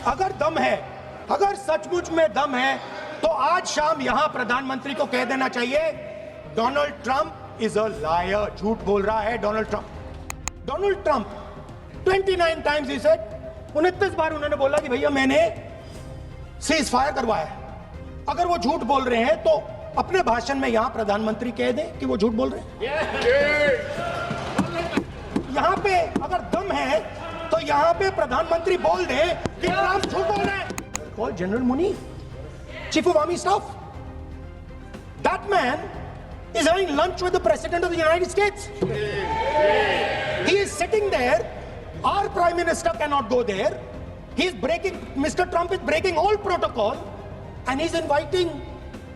अगर दम है, अगर सचमुच में दम है, तो आज शाम यहां प्रधानमंत्री को कह देना चाहिए Donald Trump is a liar, झूठ बोल रहा है Donald Trump. Donald Trump 29 times he said, 29 बार उन्होंने बोला कि भैया मैंने सीज फायर करवाया। अगर वो झूठ बोल रहे हैं तो अपने भाषण में यहां प्रधानमंत्री कह दें कि वो झूठ बोल रहे हैं। यहां पे अगर दम है तो यहां पे प्रधानमंत्री बोल दे कि ट्रंप झूठ बोल रहे हैं। Call general Muni, chief of army staff, that man is having lunch with the president of the United States. He is sitting there. Our prime minister cannot go there. Mr. Trump is breaking all protocol, and he's inviting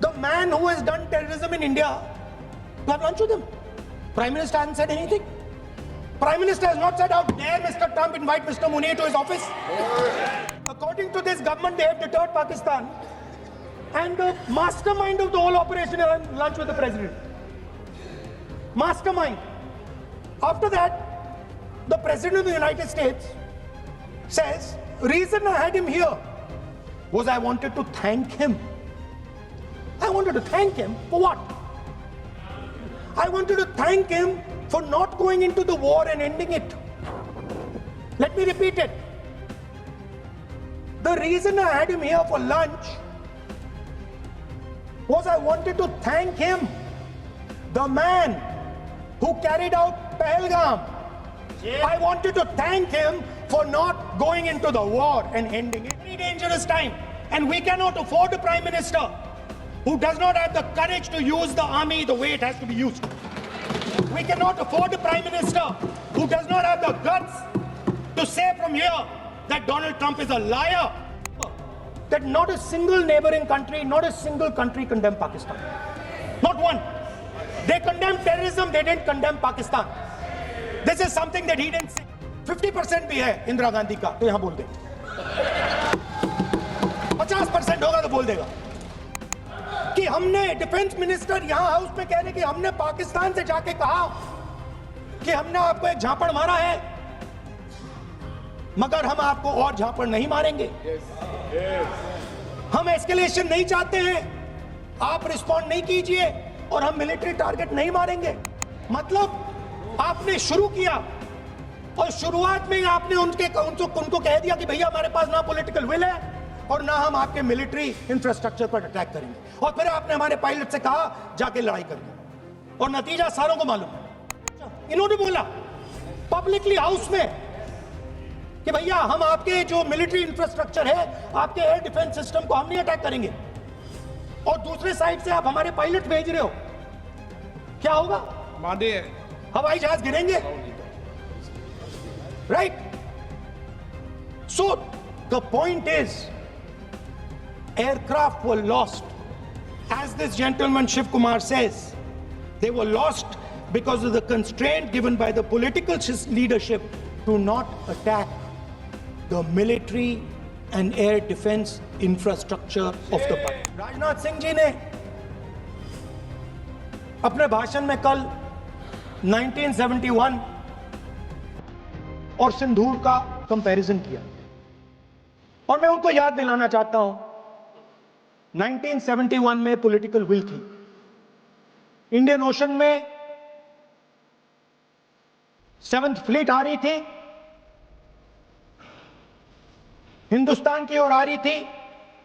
the man who has done terrorism in India to have lunch with him. Prime Minister hasn't said anything. Prime Minister has not said, how dare Mr. Trump invite Mr. Muni to his office. According to this government, they have deterred Pakistan. And the mastermind of the whole operation is on lunch with the president. Mastermind. After that, the president of the United States says, reason I had him here was I wanted to thank him. I wanted to thank him for what? I wanted to thank him for not going into the war and ending it. Let me repeat it. The reason I had him here for lunch was I wanted to thank him, the man who carried out Pahalgam. I wanted to thank him for not going into the war and ending it. Very dangerous time. And we cannot afford a prime minister who does not have the courage to use the army the way it has to be used. We cannot afford a prime minister who does not have the guts to say from here that Donald Trump is a liar. That not a single neighboring country, not a single country condemned Pakistan. Not one. They condemned terrorism, they didn't condemn Pakistan. This is something that he didn't say. 50% भी है इंदिरा गांधी का, तो यहां बोल दे। 50% होगा तो बोल देगा कि हमने डिफेंस मिनिस्टर यहां हाउस में कह रहे कि हमने पाकिस्तान से जाके कहा कि हमने आपको एक झापड़ मारा है, मगर हम आपको और झापड़ नहीं मारेंगे। हम एस्केलेशन नहीं चाहते हैं, आप रिस्पॉन्ड नहीं कीजिए और हम मिलिट्री टारगेट नहीं मारेंगे। मतलब आपने शुरू किया और शुरुआत में ही आपने उनको कह दिया कि भैया हमारे पास ना पॉलिटिकल विल है और ना हम आपके मिलिट्री इंफ्रास्ट्रक्चर पर अटैक करेंगे। और फिर आपने हमारे पायलट से कहा जाके लड़ाई करिए, और नतीजा सारों को मालूम है। इन्होंने बोला पब्लिकली हाउस में कि भैया हम आपके जो मिलिट्री इंफ्रास्ट्रक्चर है, आपके एयर डिफेंस सिस्टम को हम नहीं अटैक करेंगे, और दूसरे साइड से आप हमारे पायलट भेज रहे हो, क्या होगा? हवाई जहाज गिरेंगे, right? So the point is aircraft were lost, as this gentleman Shiv Kumar says. They were lost because of the constraint given by the political leadership to not attack the military and air defense infrastructure of the country. Rajnath Singh ji ने अपने भाषण में कल 1971 और सिंदूर का comparison किया, और मैं उनको याद दिलाना चाहता हूं 1971 में पॉलिटिकल विल थी। इंडियन ओशन में 7th फ्लीट आ रही थी, हिंदुस्तान की ओर आ रही थी,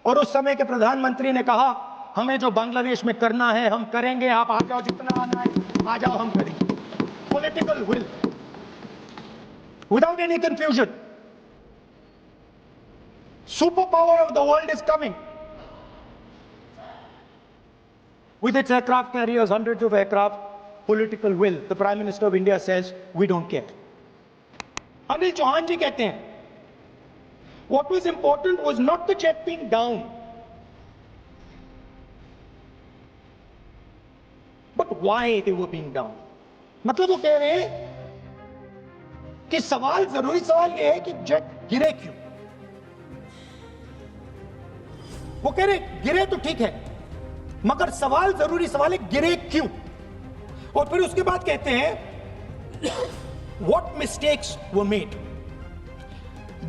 और उस समय के प्रधानमंत्री ने कहा हमें जो बांग्लादेश में करना है हम करेंगे, आप आ जाओ, जितना आना है आ जाओ, हम करेंगे। Political will, without any confusion. Super power of the world is coming with its aircraft carriers, hundreds of aircraft, political will. The Prime Minister of India says, we don't care. Anil Chauhan ji कहते हैं, what was important was not the jet being down, but why they were being down. मतलब वो कह रहे हैं कि जरूरी सवाल ये है कि जेट गिरे क्यों। वो कह रहे गिरे तो ठीक है, मगर जरूरी सवाल है गिरे क्यों। और फिर उसके बाद कहते हैं what mistakes were made.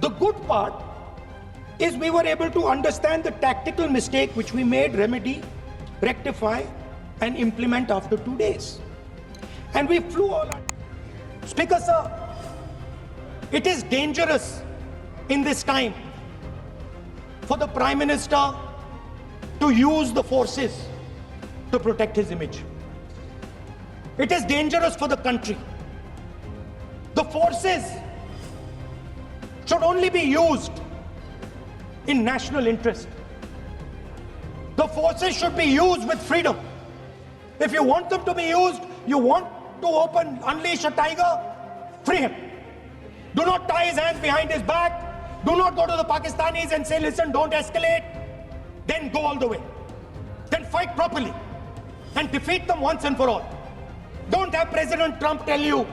The good part is we were able to understand the tactical mistake which we made, remedy, rectify, and implement after 2 days. And we flew all out. Speaker, sir, it is dangerous in this time for the Prime Minister to use the forces to protect his image. It is dangerous for the country. The forces should only be used in national interest. The forces should be used with freedom. If you want them to be used, you want to unleash a tiger, free him. Do not tie his hands behind his back. Do not go to the Pakistanis and say, listen, don't escalate. Then go all the way. Then fight properly and defeat them once and for all. Don't have President Trump tell you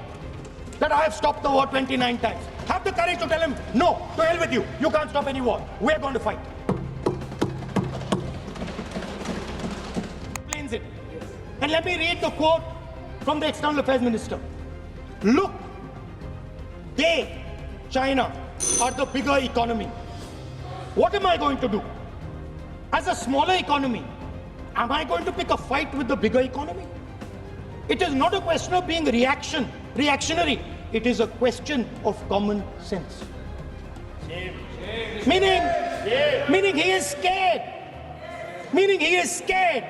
that I have stopped the war 29 times. Have the courage to tell him, no, to hell with you. You can't stop any war. We're going to fight. Explains it. And let me read the quote from the External Affairs Minister. Look, they, China, are the bigger economy. What am I going to do? As a smaller economy, am I going to pick a fight with the bigger economy? It is not a question of being reactionary. It is a question of common sense. Meaning he is scared. Meaning he is scared